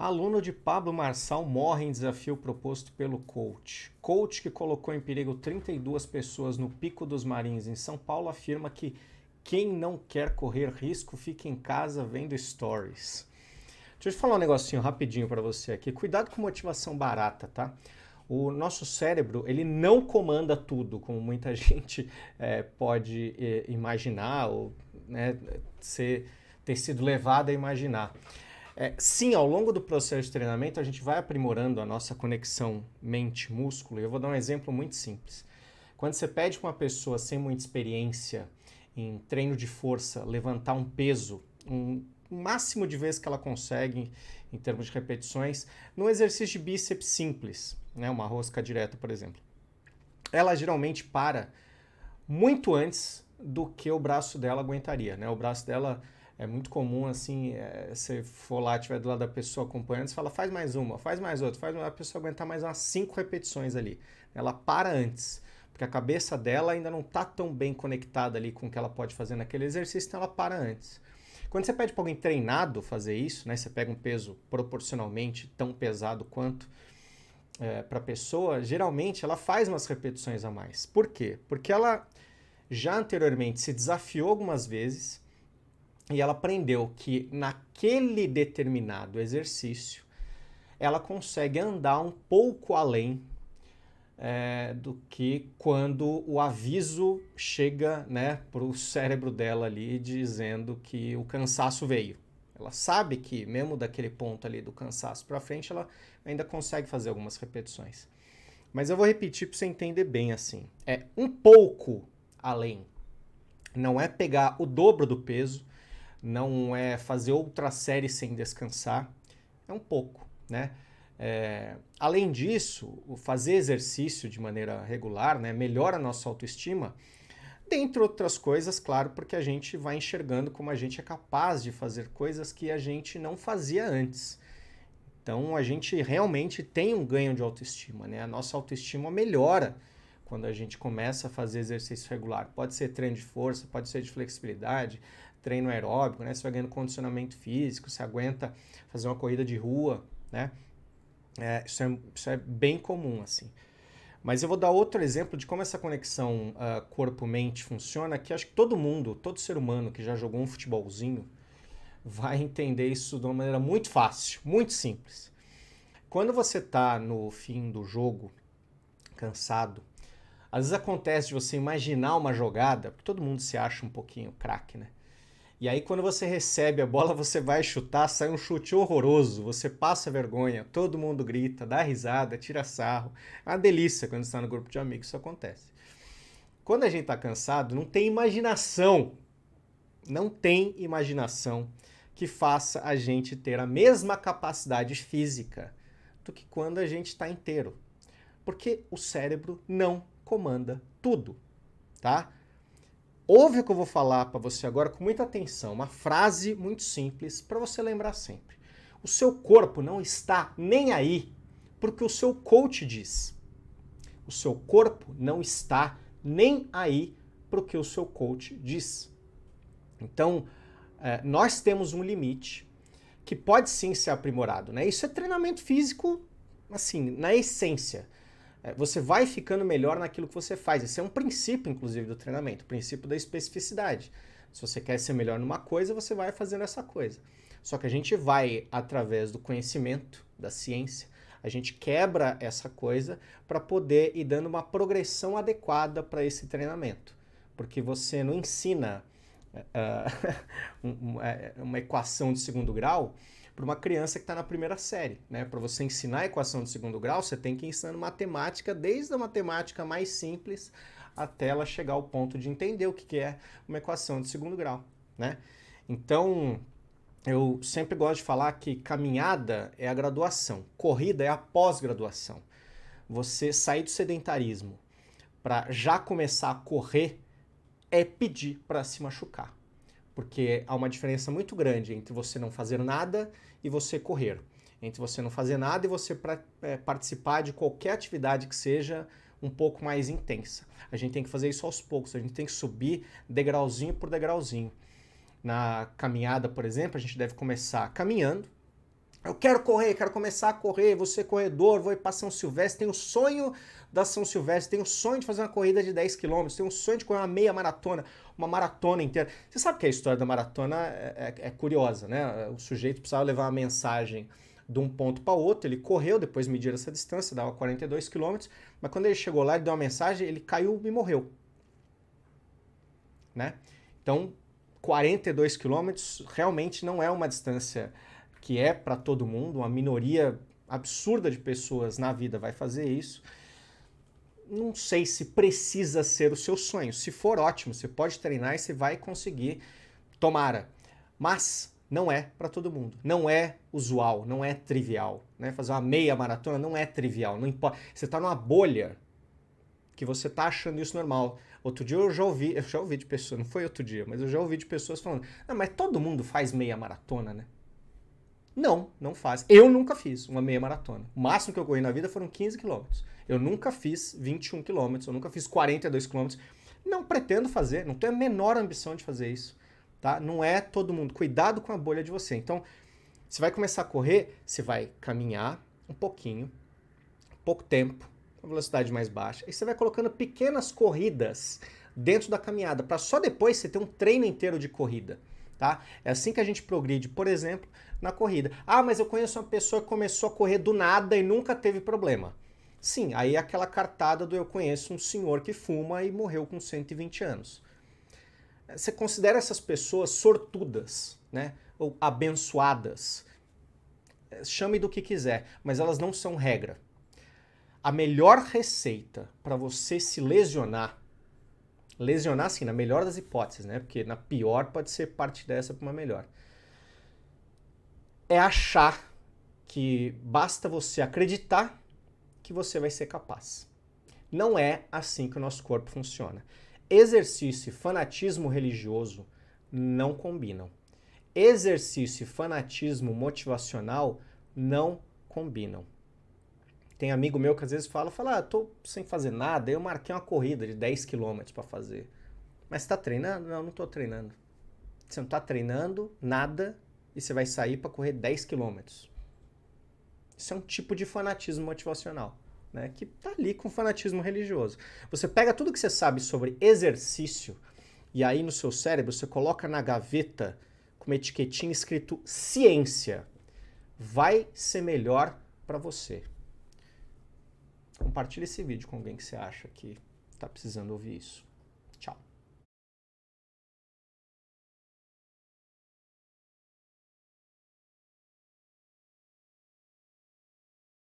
Aluno de Pablo Marçal morre em desafio proposto pelo coach. Coach que colocou em perigo 32 pessoas no Pico dos Marins, em São Paulo, afirma que quem não quer correr risco fica em casa vendo stories. Deixa eu te falar um negocinho rapidinho para você aqui. Cuidado com motivação barata, tá? O nosso cérebro, ele não comanda tudo, como muita gente pode imaginar ou né, ter sido levado a imaginar. Sim, ao longo do processo de treinamento, a gente vai aprimorando a nossa conexão mente-músculo. Eu vou dar um exemplo muito simples. Quando você pede para uma pessoa sem muita experiência em treino de força levantar um peso, o máximo de vezes que ela consegue em termos de repetições, num exercício de bíceps simples, né, uma rosca direta, por exemplo, ela geralmente para muito antes do que o braço dela aguentaria, né? O braço dela é muito comum, assim, você for lá, estiver do lado da pessoa acompanhando, você fala, faz mais uma, faz mais outra, faz uma, a pessoa aguentar mais umas 5 repetições ali. Ela para antes, porque a cabeça dela ainda não está tão bem conectada ali com o que ela pode fazer naquele exercício, então ela para antes. Quando você pede para alguém treinado fazer isso, né, você pega um peso proporcionalmente tão pesado quanto para a pessoa, geralmente ela faz umas repetições a mais. Por quê? Porque ela já anteriormente se desafiou algumas vezes e ela aprendeu que naquele determinado exercício ela consegue andar um pouco além do que quando o aviso chega, né, para o cérebro dela ali dizendo que o cansaço veio. Ela sabe que mesmo daquele ponto ali do cansaço para frente ela ainda consegue fazer algumas repetições. Mas eu vou repetir para você entender bem assim. É um pouco além. Não é pegar o dobro do peso, não é fazer outra série sem descansar, é um pouco, né? Além disso, o fazer exercício de maneira regular, né, melhora a nossa autoestima, dentre outras coisas, claro, porque a gente vai enxergando como a gente é capaz de fazer coisas que a gente não fazia antes. Então a gente realmente tem um ganho de autoestima, né? A nossa autoestima melhora quando a gente começa a fazer exercício regular. Pode ser treino de força, pode ser de flexibilidade, treino aeróbico, né? Você vai ganhando condicionamento físico, você aguenta fazer uma corrida de rua, né? Isso é bem comum, assim. Mas eu vou dar outro exemplo de como essa conexão corpo-mente funciona, que acho que todo mundo, todo ser humano que já jogou um futebolzinho vai entender isso de uma maneira muito fácil, muito simples. Quando você está no fim do jogo, cansado, às vezes acontece de você imaginar uma jogada, porque todo mundo se acha um pouquinho craque, né? E aí quando você recebe a bola, você vai chutar, sai um chute horroroso, você passa vergonha, todo mundo grita, dá risada, tira sarro. É uma delícia quando está no grupo de amigos, isso acontece. Quando a gente está cansado, não tem imaginação que faça a gente ter a mesma capacidade física do que quando a gente está inteiro. Porque o cérebro não comanda tudo, tá? Ouve o que eu vou falar para você agora com muita atenção, uma frase muito simples para você lembrar sempre. O seu corpo não está nem aí porque o seu coach diz. O seu corpo não está nem aí porque o seu coach diz. Então, nós temos um limite que pode sim ser aprimorado, né? Isso é treinamento físico, assim, na essência. Você vai ficando melhor naquilo que você faz. Esse é um princípio, inclusive, do treinamento, o princípio da especificidade. Se você quer ser melhor numa coisa, você vai fazendo essa coisa. Só que a gente vai, através do conhecimento, da ciência, a gente quebra essa coisa para poder ir dando uma progressão adequada para esse treinamento. Porque você não ensina uma equação de segundo grau para uma criança que está na primeira série, né? Para você ensinar a equação de segundo grau, você tem que ir ensinando matemática, desde a matemática mais simples até ela chegar ao ponto de entender o que é uma equação de segundo grau, né? Então, eu sempre gosto de falar que caminhada é a graduação, corrida é a pós-graduação. Você sair do sedentarismo para já começar a correr é pedir para se machucar. Porque há uma diferença muito grande entre você não fazer nada e você correr. Entre você não fazer nada e você participar de qualquer atividade que seja um pouco mais intensa. A gente tem que fazer isso aos poucos, a gente tem que subir degrauzinho por degrauzinho. Na caminhada, por exemplo, a gente deve começar caminhando, Eu quero correr, quero começar a correr, vou ser corredor, vou ir para São Silvestre, tenho o sonho da São Silvestre, tenho o sonho de fazer uma corrida de 10 quilômetros, tenho o sonho de correr uma meia maratona, uma maratona inteira. Você sabe que a história da maratona é curiosa, né? O sujeito precisava levar uma mensagem de um ponto para outro, ele correu, depois mediram essa distância, dava 42 quilômetros, mas quando ele chegou lá e deu uma mensagem, ele caiu e morreu, né? Então, 42 quilômetros realmente não é uma distância que é para todo mundo, uma minoria absurda de pessoas na vida vai fazer isso. Não sei se precisa ser o seu sonho. Se for, ótimo, você pode treinar e você vai conseguir, tomara. Mas não é para todo mundo. Não é usual, não é trivial. Né? Fazer uma meia maratona não é trivial. Não importa. Você está numa bolha que você está achando isso normal. Outro dia eu já ouvi de pessoas, não foi outro dia, mas eu já ouvi de pessoas falando, ah, mas todo mundo faz meia maratona, né? Não, não faz. Eu nunca fiz uma meia maratona. O máximo que eu corri na vida foram 15 quilômetros. Eu nunca fiz 21 quilômetros, eu nunca fiz 42 quilômetros. Não pretendo fazer, não tenho a menor ambição de fazer isso. Tá? Não é todo mundo. Cuidado com a bolha de você. Então, você vai começar a correr, você vai caminhar um pouquinho, pouco tempo, com velocidade mais baixa, e você vai colocando pequenas corridas dentro da caminhada, para só depois você ter um treino inteiro de corrida. Tá? É assim que a gente progride, por exemplo, na corrida. Ah, mas eu conheço uma pessoa que começou a correr do nada e nunca teve problema. Sim, aí é aquela cartada do eu conheço um senhor que fuma e morreu com 120 anos. Você considera essas pessoas sortudas, né? Ou abençoadas. Chame do que quiser, mas elas não são regra. A melhor receita para você se lesionar assim, na melhor das hipóteses, né? Porque na pior pode ser parte dessa para uma melhor. É achar que basta você acreditar que você vai ser capaz. Não é assim que o nosso corpo funciona. Exercício e fanatismo religioso não combinam. Exercício e fanatismo motivacional não combinam. Tem amigo meu que às vezes fala, tô sem fazer nada, eu marquei uma corrida de 10 quilômetros para fazer. Mas você tá treinando? Não, não tô treinando. Você não tá treinando nada e você vai sair para correr 10 quilômetros. Isso é um tipo de fanatismo motivacional, né? Que tá ali com fanatismo religioso. Você pega tudo que você sabe sobre exercício e aí no seu cérebro você coloca na gaveta com uma etiquetinha escrito ciência. Vai ser melhor para você. Compartilhe esse vídeo com alguém que você acha que está precisando ouvir isso. Tchau.